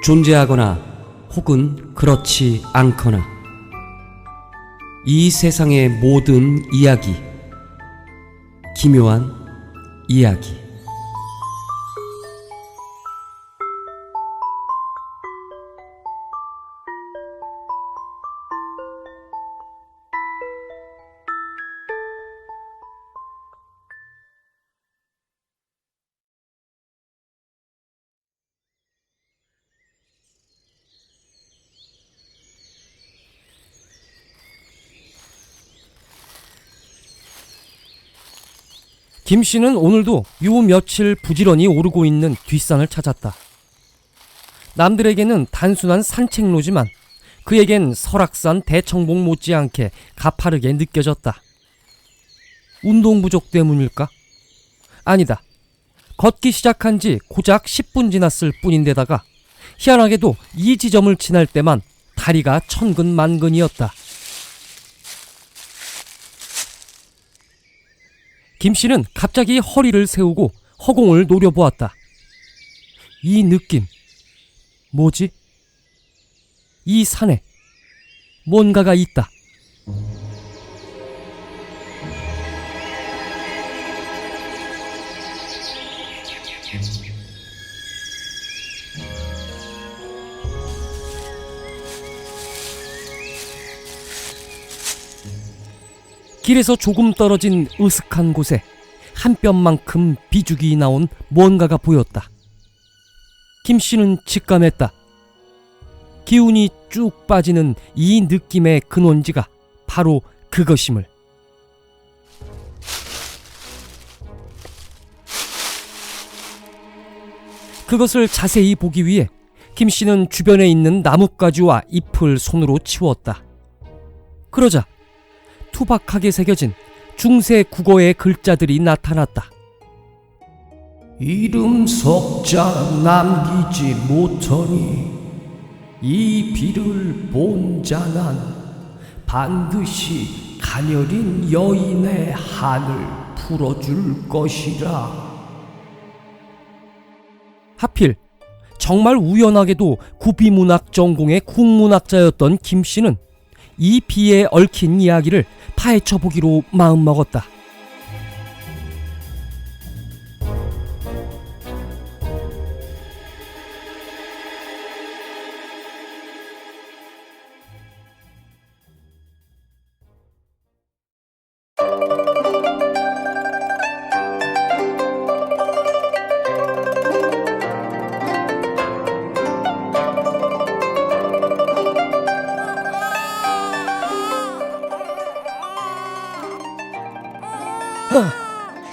존재하거나 혹은 그렇지 않거나 이 세상의 모든 이야기, 기묘한 이야기. 김씨는 오늘도 요 며칠 부지런히 오르고 있는 뒷산을 찾았다. 남들에게는 단순한 산책로지만 그에겐 설악산 대청봉 못지않게 가파르게 느껴졌다. 운동 부족 때문일까? 아니다. 걷기 시작한 지 고작 10분 지났을 뿐인데다가 희한하게도 이 지점을 지날 때만 다리가 천근만근이었다. 김씨는 갑자기 허리를 세우고 허공을 노려보았다. 이 느낌, 뭐지? 이 산에 뭔가가 있다. 길에서 조금 떨어진 으슥한 곳에 한 뼘만큼 비죽이 나온 뭔가가 보였다. 김씨는 직감했다. 기운이 쭉 빠지는 이 느낌의 근원지가 바로 그것임을. 그것을 자세히 보기 위해 김씨는 주변에 있는 나뭇가지와 잎을 손으로 치웠다. 그러자 투박하게 새겨진 중세 국어의 글자들이 나타났다. 이름 석자 남기지 못하니 이 비를 본 자난 반드시 가녀린 여인의 한을 풀어줄 것이라. 하필 정말 우연하게도 구비문학 전공의 국문학자였던 김씨는 이 비에 얽힌 이야기를 파헤쳐보기로 마음먹었다.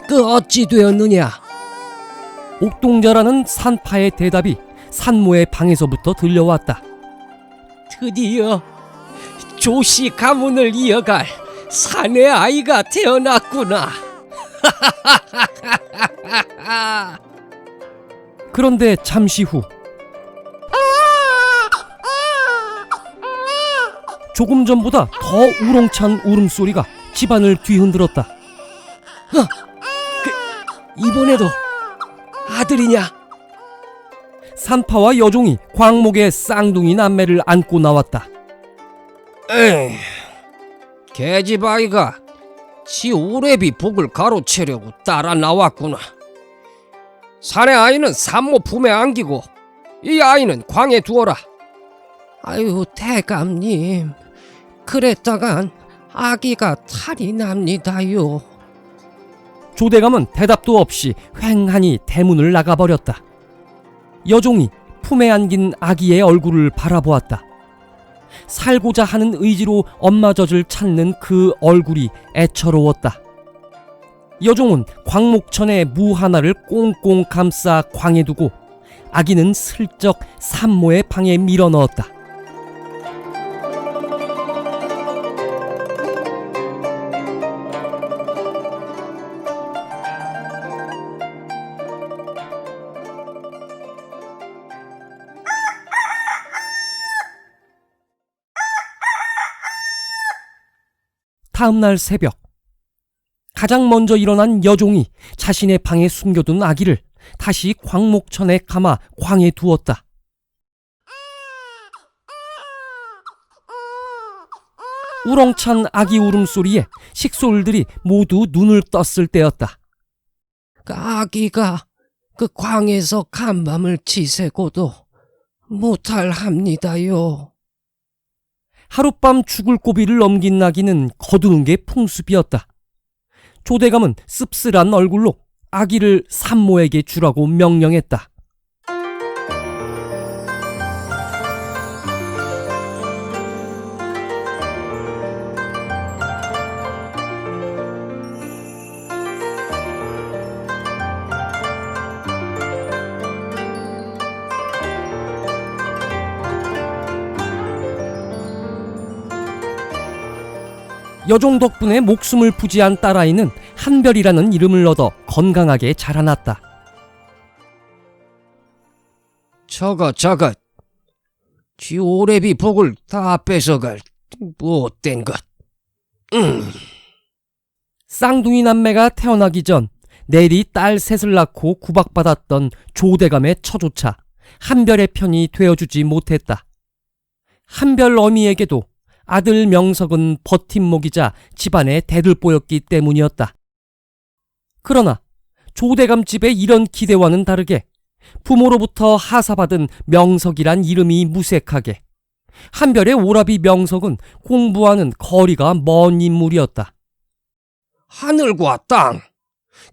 그 어찌 되었느냐? 옥동자라는 산파의 대답이 산모의 방에서부터 들려왔다. 드디어 조씨 가문을 이어갈 사내 아이가 태어났구나. 그런데 잠시 후 조금 전보다 더 우렁찬 울음소리가 집안을 뒤흔들었다. 이번에도 아들이냐? 산파와 여종이 광목에 쌍둥이 남매를 안고 나왔다. 에이, 계집 아이가 지 오래비 복을 가로채려고 따라 나왔구나. 사내 아이는 산모 품에 안기고 이 아이는 광에 두어라. 아유 대감님, 그랬다간 아기가 탈이 납니다요. 조대감은 대답도 없이 휑하니 대문을 나가버렸다. 여종이 품에 안긴 아기의 얼굴을 바라보았다. 살고자 하는 의지로 엄마 젖을 찾는 그 얼굴이 애처로웠다. 여종은 광목천에 무 하나를 꽁꽁 감싸 광에 두고 아기는 슬쩍 산모의 방에 밀어넣었다. 다음날 새벽, 가장 먼저 일어난 여종이 자신의 방에 숨겨둔 아기를 다시 광목천에 감아 광에 두었다. 우렁찬 아기 울음소리에 식솔들이 모두 눈을 떴을 때였다. 아기가 그 광에서 간밤을 지새고도 못할합니다요. 하룻밤 죽을 고비를 넘긴 아기는 거두는 게 풍습이었다. 조대감은 씁쓸한 얼굴로 아기를 산모에게 주라고 명령했다. 여종 덕분에 목숨을 부지한 딸아이는 한별이라는 이름을 얻어 건강하게 자라났다. 저거 지 오래비 복을 다 뺏어갈 못된 것. 쌍둥이 남매가 태어나기 전 내리 딸 셋을 낳고 구박받았던 조대감의 처조차 한별의 편이 되어주지 못했다. 한별 어미에게도 아들 명석은 버팀목이자 집안의 대들보였기 때문이었다. 그러나 조대감 집의 이런 기대와는 다르게 부모로부터 하사받은 명석이란 이름이 무색하게 한별의 오라비 명석은 공부와는 거리가 먼 인물이었다. 하늘과 땅,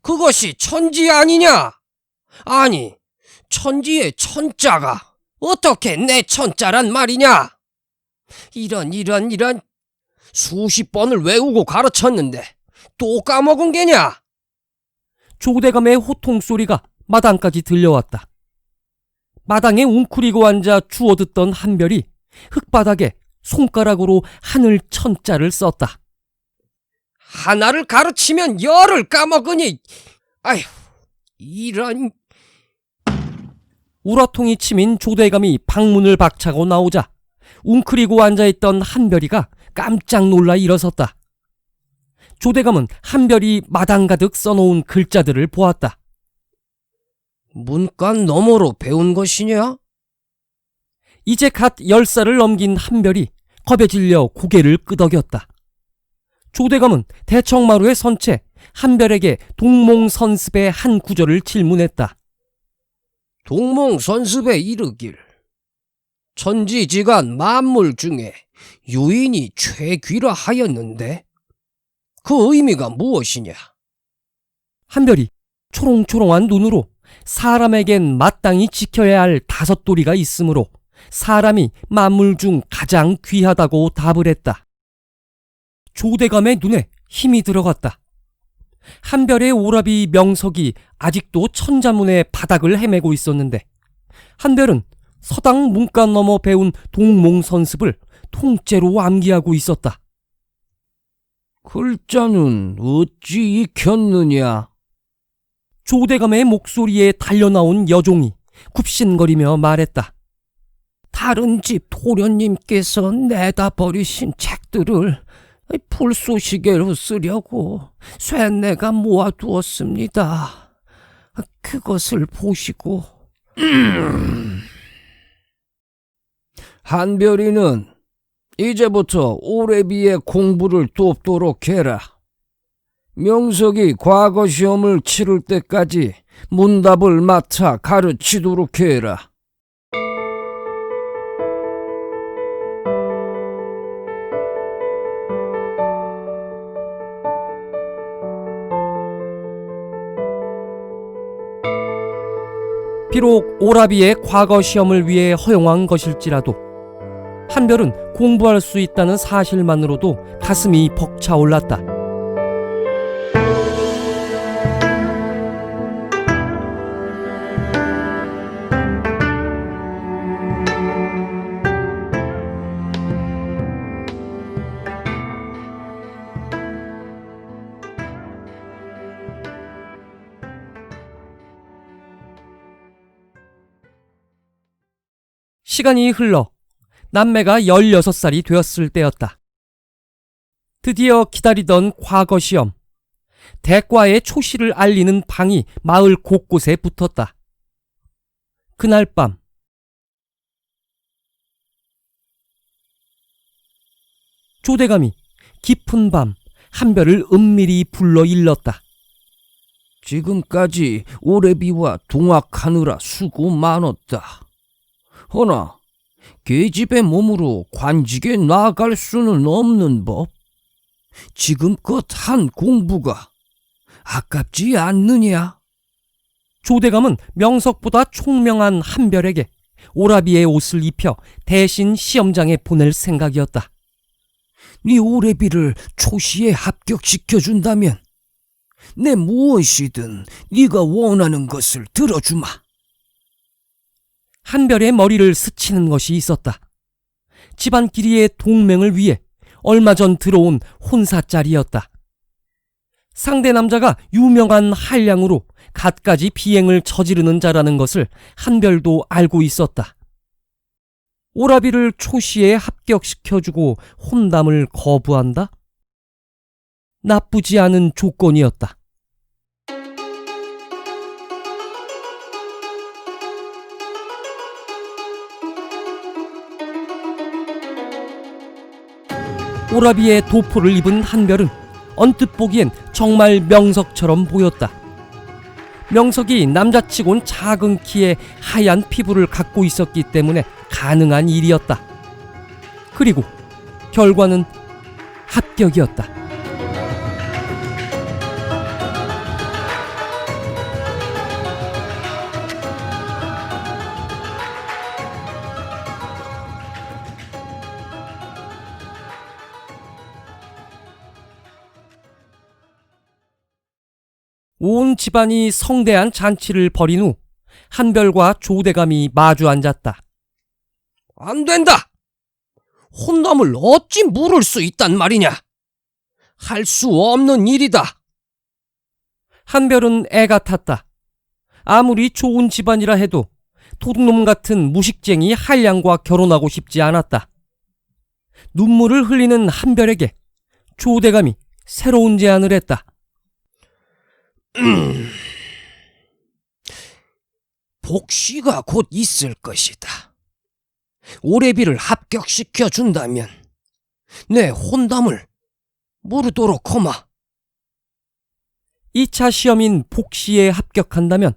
그것이 천지 아니냐? 아니, 천지의 천자가 어떻게 내 천자란 말이냐? 이런 수십 번을 외우고 가르쳤는데 또 까먹은 게냐? 조대감의 호통소리가 마당까지 들려왔다. 마당에 웅크리고 앉아 주워듣던 한별이 흙바닥에 손가락으로 하늘 천자를 썼다. 하나를 가르치면 열을 까먹으니, 아휴, 이런... 우라통이 치민 조대감이 방문을 박차고 나오자 웅크리고 앉아있던 한별이가 깜짝 놀라 일어섰다. 조대감은 한별이 마당 가득 써놓은 글자들을 보았다. 문간 너머로 배운 것이냐? 이제 갓 10살을 넘긴 한별이 겁에 질려 고개를 끄덕였다. 조대감은 대청마루에 선 채 한별에게 동몽선습의 한 구절을 질문했다. 동몽선습에 이르길, 천지지간 만물 중에 유인이 최귀라 하였는데 그 의미가 무엇이냐? 한별이 초롱초롱한 눈으로 사람에겐 마땅히 지켜야 할 5도리가 있으므로 사람이 만물 중 가장 귀하다고 답을 했다. 조대감의 눈에 힘이 들어갔다. 한별의 오라비 명석이 아직도 천자문의 바닥을 헤매고 있었는데 한별은 서당 문간 넘어 배운 동몽선습을 통째로 암기하고 있었다. 글자는 어찌 익혔느냐? 조대감의 목소리에 달려나온 여종이 굽신거리며 말했다. 다른 집 도련님께서 내다 버리신 책들을 풀소시개로 쓰려고 쇠내가 모아두었습니다. 그것을 보시고. 한별이는 이제부터 오래비의 공부를 돕도록 해라. 명석이 과거 시험을 치를 때까지 문답을 맡아 가르치도록 해라. 비록 오라비의 과거 시험을 위해 허용한 것일지라도 한별은 공부할 수 있다는 사실만으로도 가슴이 벅차올랐다. 시간이 흘러 남매가 16살이 되었을 때였다. 드디어 기다리던 과거 시험. 대과의 초시를 알리는 방이 마을 곳곳에 붙었다. 그날 밤 조대감이 깊은 밤 한별을 은밀히 불러 일렀다. 지금까지 오래비와 동학하느라 수고 많았다. 허나 계집의 몸으로 관직에 나아갈 수는 없는 법. 지금껏 한 공부가 아깝지 않느냐? 조대감은 명석보다 총명한 한별에게 오라비의 옷을 입혀 대신 시험장에 보낼 생각이었다. 네 오래비를 초시에 합격시켜준다면 내 무엇이든 네가 원하는 것을 들어주마. 한별의 머리를 스치는 것이 있었다. 집안끼리의 동맹을 위해 얼마 전 들어온 혼사짤이었다. 상대 남자가 유명한 한량으로 갖가지 비행을 저지르는 자라는 것을 한별도 알고 있었다. 오라비를 초시에 합격시켜주고 혼담을 거부한다? 나쁘지 않은 조건이었다. 오라비의 도포를 입은 한별은 언뜻 보기엔 정말 명석처럼 보였다. 명석이 남자치곤 작은 키에 하얀 피부를 갖고 있었기 때문에 가능한 일이었다. 그리고 결과는 합격이었다. 온 집안이 성대한 잔치를 벌인 후 한별과 조대감이 마주 앉았다. 안 된다! 혼남을 어찌 물을 수 있단 말이냐? 할 수 없는 일이다. 한별은 애가 탔다. 아무리 좋은 집안이라 해도 도둑놈 같은 무식쟁이 한량과 결혼하고 싶지 않았다. 눈물을 흘리는 한별에게 조대감이 새로운 제안을 했다. 복시가 곧 있을 것이다. 오래비를 합격시켜 준다면 내 혼담을 무르도록 하마. 2차 시험인 복시에 합격한다면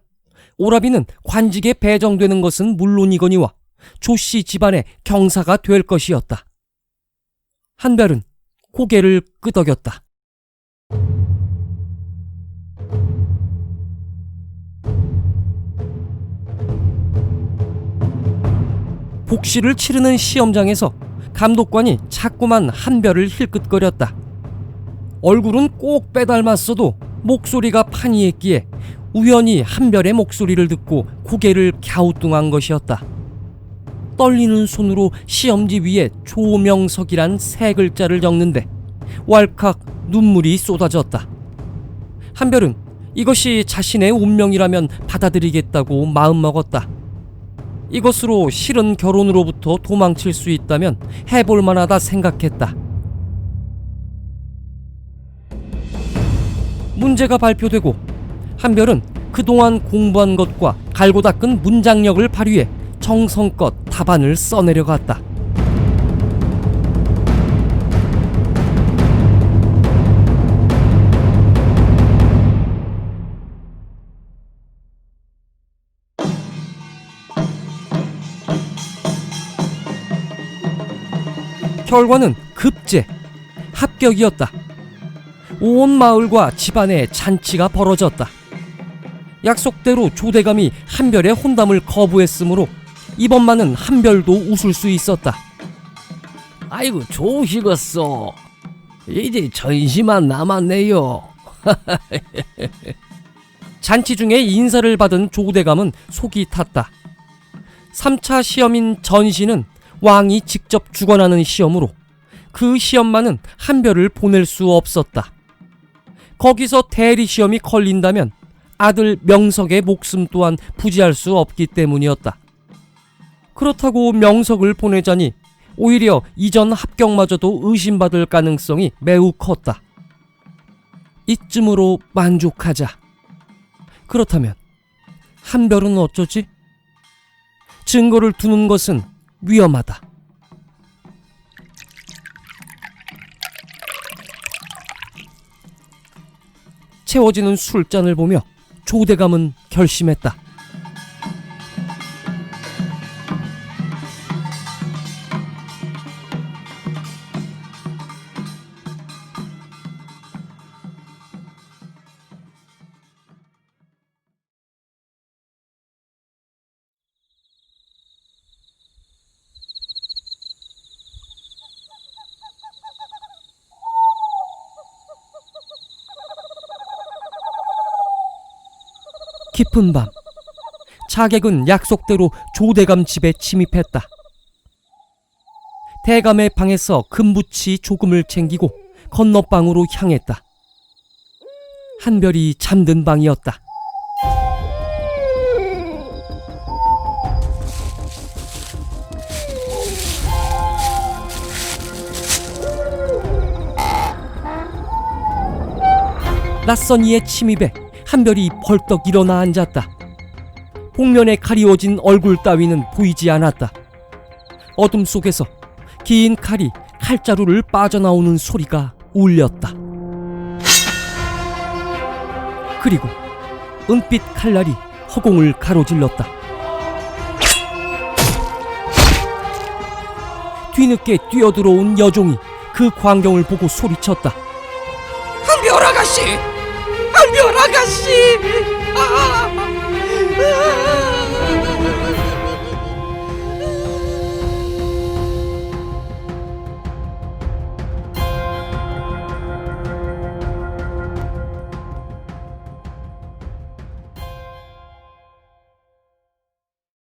오라비는 관직에 배정되는 것은 물론이거니와 조씨 집안의 경사가 될 것이었다. 한별은 고개를 끄덕였다. 복시를 치르는 시험장에서 감독관이 자꾸만 한별을 힐끗거렸다. 얼굴은 꼭 빼닮았어도 목소리가 판이했기에 우연히 한별의 목소리를 듣고 고개를 갸우뚱한 것이었다. 떨리는 손으로 시험지 위에 조명석이란 세 글자를 적는데 왈칵 눈물이 쏟아졌다. 한별은 이것이 자신의 운명이라면 받아들이겠다고 마음먹었다. 이것으로 싫은 결혼으로부터 도망칠 수 있다면 해볼 만하다 생각했다. 문제가 발표되고 한별은 그동안 공부한 것과 갈고 닦은 문장력을 발휘해 정성껏 답안을 써내려갔다. 결과는 급제, 합격이었다. 온 마을과 집안에 잔치가 벌어졌다. 약속대로 조대감이 한별의 혼담을 거부했으므로 이번만은 한별도 웃을 수 있었다. 아이고 좋으시겠어. 이제 전시만 남았네요. 잔치 중에 인사를 받은 조대감은 속이 탔다. 3차 시험인 전시는 왕이 직접 주관하는 시험으로 그 시험만은 한별을 보낼 수 없었다. 거기서 대리 시험이 걸린다면 아들 명석의 목숨 또한 부지할 수 없기 때문이었다. 그렇다고 명석을 보내자니 오히려 이전 합격마저도 의심받을 가능성이 매우 컸다. 이쯤으로 만족하자. 그렇다면 한별은 어쩌지? 증거를 두는 것은 위험하다. 채워지는 술잔을 보며 조대감은 결심했다. 깊은 밤, 차객은 약속대로 조대감 집에 침입했다. 대감의 방에서 금부치 조금을 챙기고 건너방으로 향했다. 한별이 잠든 방이었다. 낯선 이의 침입에 한별이 벌떡 일어나 앉았다. 복면에 가리워진 얼굴 따위는 보이지 않았다. 어둠 속에서 긴 칼이 칼자루를 빠져나오는 소리가 울렸다. 그리고 은빛 칼날이 허공을 가로질렀다. 뒤늦게 뛰어들어온 여종이 그 광경을 보고 소리쳤다. 한별 아가씨! 한별 아가씨!